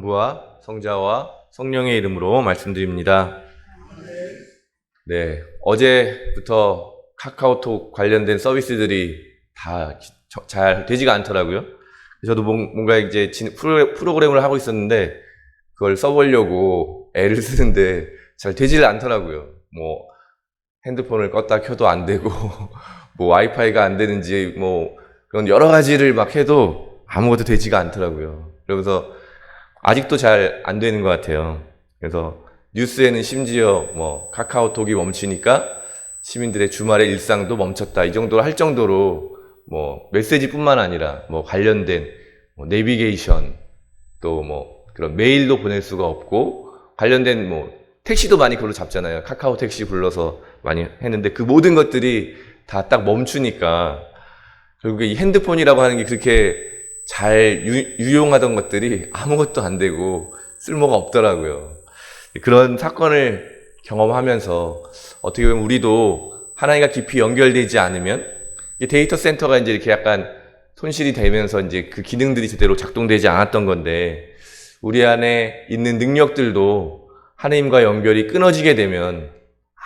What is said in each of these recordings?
성부와 성자와 성령의 이름으로 말씀드립니다. 네, 어제부터 카카오톡 관련된 서비스들이 다 잘 되지가 않더라고요. 저도 뭔가 이제 프로그램을 하고 있었는데 그걸 써보려고 애를 쓰는데 잘 되질 않더라고요. 뭐 핸드폰을 껐다 켜도 안 되고 뭐 와이파이가 안 되는지 뭐 그런 여러 가지를 막 해도 아무것도 되지가 않더라고요. 그러면서 아직도 잘 안 되는 것 같아요. 그래서 뉴스에는 심지어 뭐 카카오톡이 멈추니까 시민들의 주말의 일상도 멈췄다, 이 정도로 할 정도로 뭐 메시지뿐만 아니라 뭐 관련된 뭐 내비게이션, 또 뭐 그런 메일도 보낼 수가 없고, 관련된 뭐 택시도 많이 그걸로 잡잖아요. 카카오 택시 불러서 많이 했는데 그 모든 것들이 다 딱 멈추니까 결국에 이 핸드폰이라고 하는 게 그렇게 잘 유용하던 것들이 아무것도 안 되고 쓸모가 없더라고요. 그런 사건을 경험하면서 어떻게 보면 우리도 하나님과 깊이 연결되지 않으면 데이터 센터가 이제 이렇게 약간 손실이 되면서 이제 그 기능들이 제대로 작동되지 않았던 건데, 우리 안에 있는 능력들도 하나님과 연결이 끊어지게 되면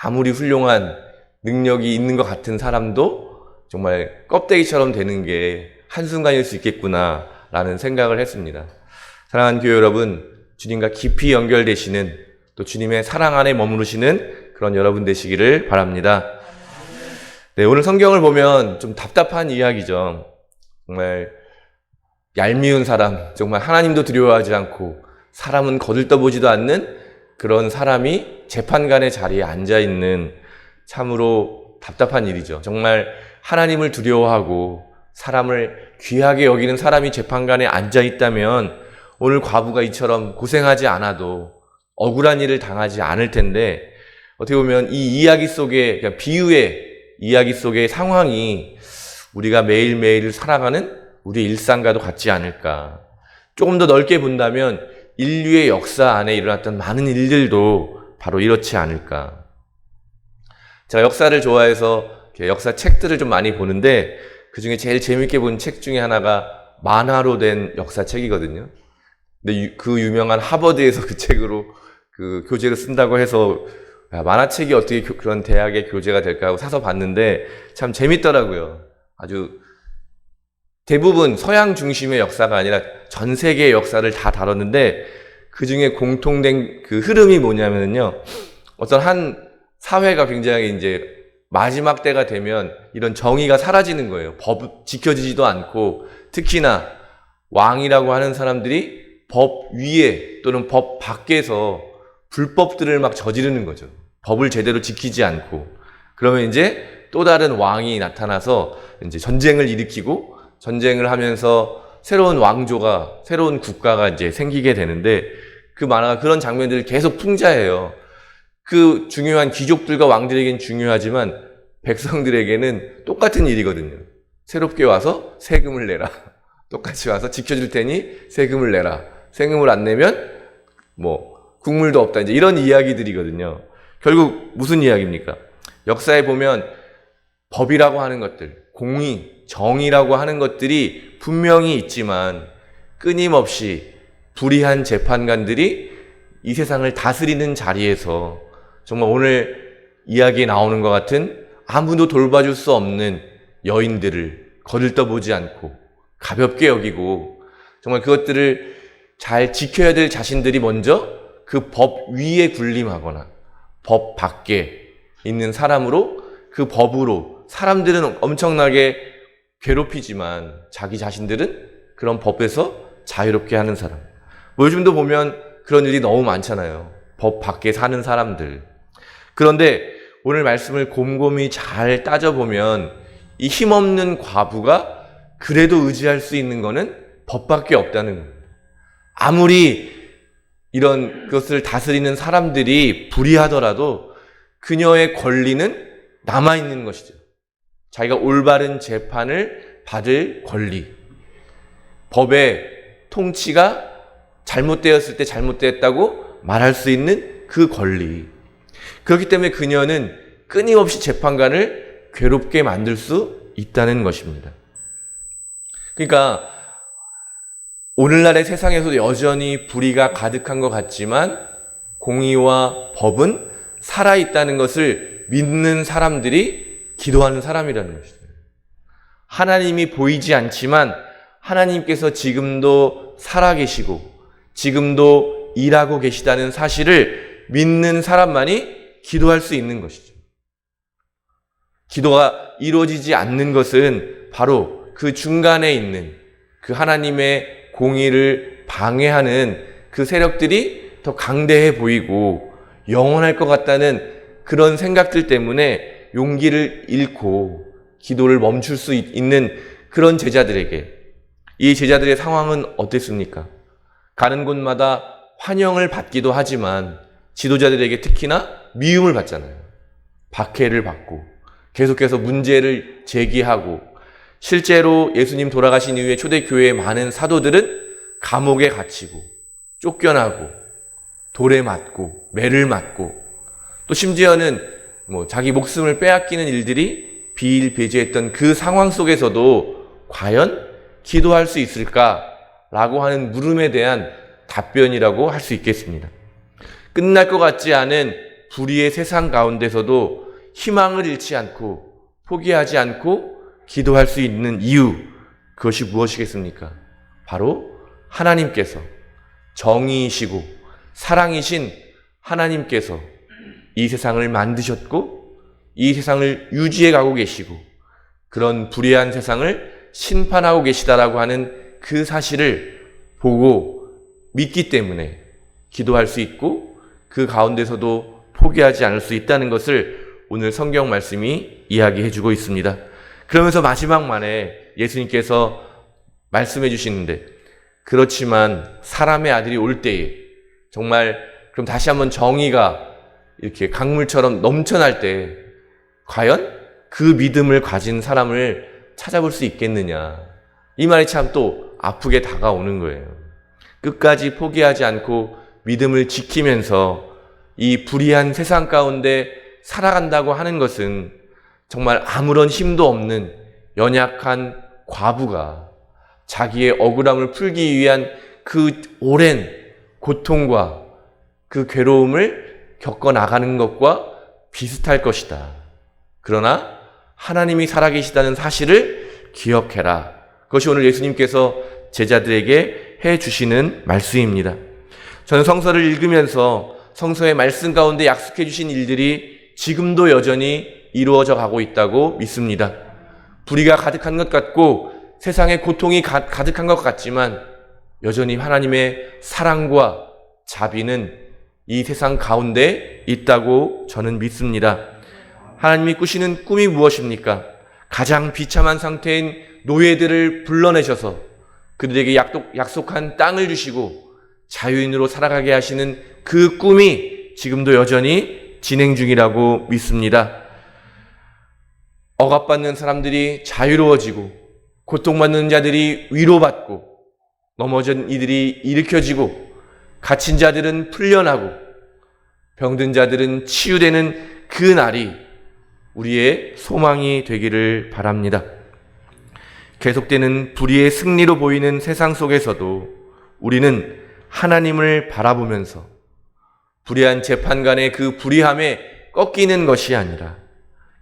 아무리 훌륭한 능력이 있는 것 같은 사람도 정말 껍데기처럼 되는 게 한순간일 수 있겠구나라는 생각을 했습니다. 사랑하는 교회 여러분, 주님과 깊이 연결되시는, 또 주님의 사랑 안에 머무르시는 그런 여러분 되시기를 바랍니다. 네, 오늘 성경을 보면 좀 답답한 이야기죠. 정말 얄미운 사람, 정말 하나님도 두려워하지 않고 사람은 거들떠보지도 않는 그런 사람이 재판관의 자리에 앉아있는, 참으로 답답한 일이죠. 정말 하나님을 두려워하고 사람을 귀하게 여기는 사람이 재판관에 앉아있다면 오늘 과부가 이처럼 고생하지 않아도 억울한 일을 당하지 않을 텐데, 어떻게 보면 이 이야기 속에, 그러니까 비유의 이야기 속의 상황이 우리가 매일매일 살아가는 우리의 일상과도 같지 않을까. 조금 더 넓게 본다면 인류의 역사 안에 일어났던 많은 일들도 바로 이렇지 않을까. 제가 역사를 좋아해서 역사 책들을 좀 많이 보는데, 그 중에 제일 재밌게 본 책 중에 하나가 만화로 된 역사책이거든요. 근데 그 유명한 하버드에서 그 책으로 그 교재를 쓴다고 해서 만화책이 어떻게 그런 대학의 교재가 될까 하고 사서 봤는데 참 재밌더라고요. 아주 대부분 서양 중심의 역사가 아니라 전 세계의 역사를 다 다뤘는데, 그 중에 공통된 그 흐름이 뭐냐면요, 어떤 한 사회가 굉장히 이제 마지막 때가 되면 이런 정의가 사라지는 거예요. 법 지켜지지도 않고, 특히나 왕이라고 하는 사람들이 법 위에 또는 법 밖에서 불법들을 막 저지르는 거죠. 법을 제대로 지키지 않고. 그러면 이제 또 다른 왕이 나타나서 이제 전쟁을 일으키고, 전쟁을 하면서 새로운 왕조가, 새로운 국가가 이제 생기게 되는데, 그 만화가 그런 장면들을 계속 풍자해요. 그 중요한 귀족들과 왕들에겐 중요하지만 백성들에게는 똑같은 일이거든요. 새롭게 와서 세금을 내라. 똑같이 와서 지켜줄 테니 세금을 내라. 세금을 안 내면 뭐 국물도 없다. 이제 이런 이야기들이거든요. 결국 무슨 이야기입니까? 역사에 보면 법이라고 하는 것들, 공의, 정의라고 하는 것들이 분명히 있지만 끊임없이 불의한 재판관들이 이 세상을 다스리는 자리에서 정말 오늘 이야기에 나오는 것 같은 아무도 돌봐줄 수 없는 여인들을 거들떠보지 않고 가볍게 여기고, 정말 그것들을 잘 지켜야 될 자신들이 먼저 그 법 위에 군림하거나 법 밖에 있는 사람으로, 그 법으로 사람들은 엄청나게 괴롭히지만 자기 자신들은 그런 법에서 자유롭게 하는 사람. 뭐 요즘도 보면 그런 일이 너무 많잖아요. 법 밖에 사는 사람들. 그런데 오늘 말씀을 곰곰이 잘 따져보면 이 힘없는 과부가 그래도 의지할 수 있는 거는 법밖에 없다는 거예요. 아무리 이런 것을 다스리는 사람들이 불의하더라도 그녀의 권리는 남아있는 것이죠. 자기가 올바른 재판을 받을 권리. 법의 통치가 잘못되었을 때 잘못되었다고 말할 수 있는 그 권리. 그렇기 때문에 그녀는 끊임없이 재판관을 괴롭게 만들 수 있다는 것입니다. 그러니까 오늘날의 세상에서도 여전히 불의가 가득한 것 같지만 공의와 법은 살아있다는 것을 믿는 사람들이 기도하는 사람이라는 것이죠. 하나님이 보이지 않지만 하나님께서 지금도 살아계시고 지금도 일하고 계시다는 사실을 믿는 사람만이 기도할 수 있는 것이죠. 기도가 이루어지지 않는 것은 바로 그 중간에 있는 그 하나님의 공의를 방해하는 그 세력들이 더 강대해 보이고 영원할 것 같다는 그런 생각들 때문에 용기를 잃고 기도를 멈출 수 있는 그런 제자들에게 이 제자들의 상황은 어땠습니까? 가는 곳마다 환영을 받기도 하지만 지도자들에게 특히나 미움을 받잖아요. 박해를 받고 계속해서 문제를 제기하고 실제로 예수님 돌아가신 이후에 초대교회의 많은 사도들은 감옥에 갇히고 쫓겨나고 돌에 맞고 매를 맞고 또 심지어는 자기 목숨을 빼앗기는 일들이 비일비재했던 그 상황 속에서도 과연 기도할 수 있을까라고 하는 물음에 대한 답변이라고 할 수 있겠습니다. 끝날 것 같지 않은 불의의 세상 가운데서도 희망을 잃지 않고 포기하지 않고 기도할 수 있는 이유, 그것이 무엇이겠습니까? 바로 하나님께서 정의이시고 사랑이신 하나님께서 이 세상을 만드셨고 이 세상을 유지해 가고 계시고 그런 불의한 세상을 심판하고 계시다라고 하는 그 사실을 보고 믿기 때문에 기도할 수 있고 그 가운데서도 포기하지 않을 수 있다는 것을 오늘 성경 말씀이 이야기해 주고 있습니다. 그러면서 마지막만에 예수님께서 말씀해 주시는데 그렇지만 사람의 아들이 올 때에 정말 그럼 다시 한번 정의가 이렇게 강물처럼 넘쳐날 때 과연 그 믿음을 가진 사람을 찾아볼 수 있겠느냐. 이 말이 참 또 아프게 다가오는 거예요. 끝까지 포기하지 않고 믿음을 지키면서 이 불의한 세상 가운데 살아간다고 하는 것은 정말 아무런 힘도 없는 연약한 과부가 자기의 억울함을 풀기 위한 그 오랜 고통과 그 괴로움을 겪어나가는 것과 비슷할 것이다. 그러나 하나님이 살아계시다는 사실을 기억해라. 그것이 오늘 예수님께서 제자들에게 해주시는 말씀입니다. 저는 성서를 읽으면서 성서의 말씀 가운데 약속해 주신 일들이 지금도 여전히 이루어져 가고 있다고 믿습니다. 불의가 가득한 것 같고 세상에 고통이 가득한 것 같지만 여전히 하나님의 사랑과 자비는 이 세상 가운데 있다고 저는 믿습니다. 하나님이 꾸시는 꿈이 무엇입니까? 가장 비참한 상태인 노예들을 불러내셔서 그들에게 약속한 땅을 주시고 자유인으로 살아가게 하시는 그 꿈이 지금도 여전히 진행 중이라고 믿습니다. 억압받는 사람들이 자유로워지고 고통받는 자들이 위로받고 넘어진 이들이 일으켜지고 갇힌 자들은 풀려나고 병든 자들은 치유되는 그 날이 우리의 소망이 되기를 바랍니다. 계속되는 불의의 승리로 보이는 세상 속에서도 우리는 하나님을 바라보면서 불의한 재판관의 그 불의함에 꺾이는 것이 아니라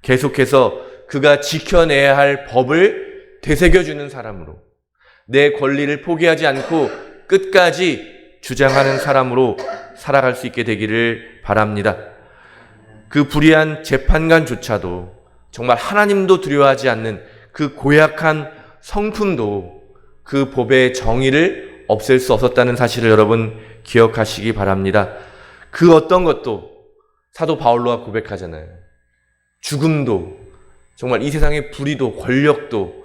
계속해서 그가 지켜내야 할 법을 되새겨주는 사람으로 내 권리를 포기하지 않고 끝까지 주장하는 사람으로 살아갈 수 있게 되기를 바랍니다. 그 불의한 재판관조차도 정말 하나님도 두려워하지 않는 그 고약한 성품도 그 법의 정의를 없앨 수 없었다는 사실을 여러분 기억하시기 바랍니다. 그 어떤 것도 사도 바울로가 고백하잖아요. 죽음도 정말 이 세상의 불의도 권력도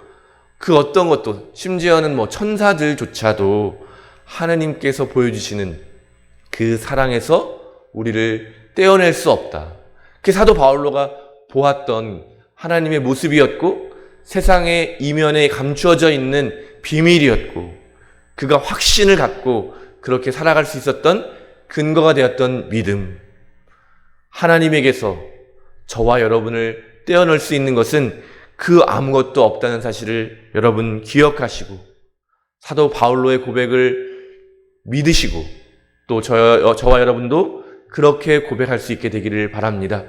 그 어떤 것도 심지어는 천사들조차도 하나님께서 보여주시는 그 사랑에서 우리를 떼어낼 수 없다. 그게 사도 바울로가 보았던 하나님의 모습이었고 세상의 이면에 감추어져 있는 비밀이었고 그가 확신을 갖고 그렇게 살아갈 수 있었던 근거가 되었던 믿음. 하나님에게서 저와 여러분을 떼어낼 수 있는 것은 그 아무것도 없다는 사실을 여러분 기억하시고 사도 바울로의 고백을 믿으시고 또 저와 여러분도 그렇게 고백할 수 있게 되기를 바랍니다.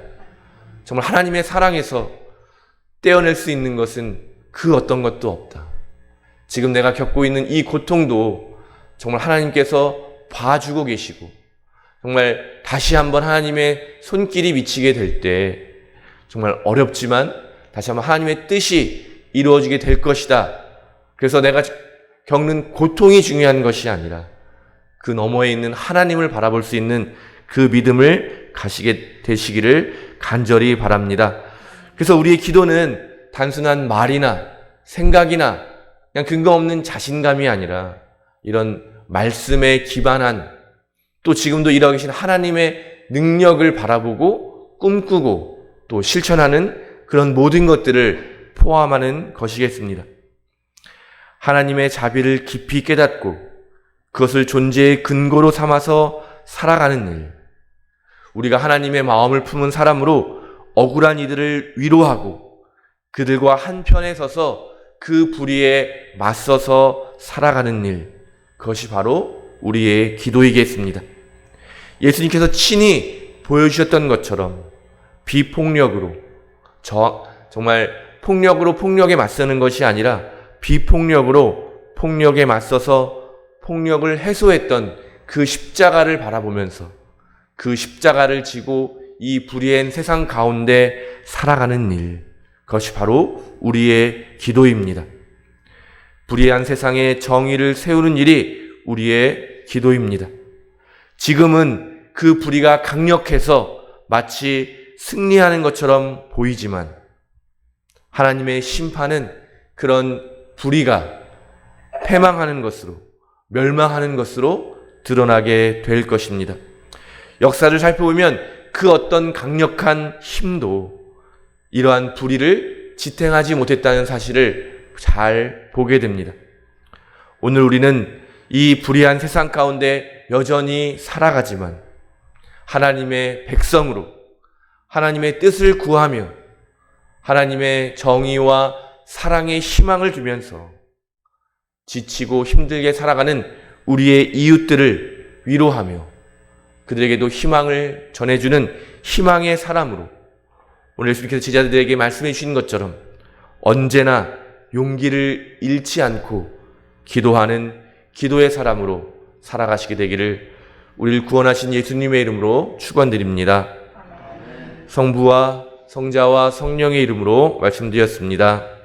정말 하나님의 사랑에서 떼어낼 수 있는 것은 그 어떤 것도 없다. 지금 내가 겪고 있는 이 고통도 정말 하나님께서 봐주고 계시고 정말 다시 한번 하나님의 손길이 미치게 될 때 정말 어렵지만 다시 한번 하나님의 뜻이 이루어지게 될 것이다. 그래서 내가 겪는 고통이 중요한 것이 아니라 그 너머에 있는 하나님을 바라볼 수 있는 그 믿음을 가시게 되시기를 간절히 바랍니다. 그래서 우리의 기도는 단순한 말이나 생각이나 그냥 근거 없는 자신감이 아니라 이런 말씀에 기반한 또 지금도 일하고 계신 하나님의 능력을 바라보고 꿈꾸고 또 실천하는 그런 모든 것들을 포함하는 것이겠습니다. 하나님의 자비를 깊이 깨닫고 그것을 존재의 근거로 삼아서 살아가는 일. 우리가 하나님의 마음을 품은 사람으로 억울한 이들을 위로하고 그들과 한편에 서서 그 불의에 맞서서 살아가는 일. 그것이 바로 우리의 기도이겠습니다. 예수님께서 친히 보여주셨던 것처럼 비폭력으로 정말 폭력으로 폭력에 맞서는 것이 아니라 비폭력으로 폭력에 맞서서 폭력을 해소했던 그 십자가를 바라보면서 그 십자가를 지고 이 불의한 세상 가운데 살아가는 일, 그것이 바로 우리의 기도입니다. 불의한 세상에 정의를 세우는 일이 우리의 기도입니다. 지금은 그 불의가 강력해서 마치 승리하는 것처럼 보이지만 하나님의 심판은 그런 불의가 패망하는 것으로, 멸망하는 것으로 드러나게 될 것입니다. 역사를 살펴보면 그 어떤 강력한 힘도 이러한 불의를 지탱하지 못했다는 사실을 잘 보게 됩니다. 오늘 우리는 이 불의한 세상 가운데 여전히 살아가지만 하나님의 백성으로 하나님의 뜻을 구하며 하나님의 정의와 사랑의 희망을 주면서 지치고 힘들게 살아가는 우리의 이웃들을 위로하며 그들에게도 희망을 전해주는 희망의 사람으로 오늘 예수님께서 제자들에게 말씀해 주신 것처럼 언제나 용기를 잃지 않고 기도하는 기도의 사람으로 살아가시게 되기를 우리를 구원하신 예수님의 이름으로 축원드립니다. 성부와 성자와 성령의 이름으로 말씀드렸습니다.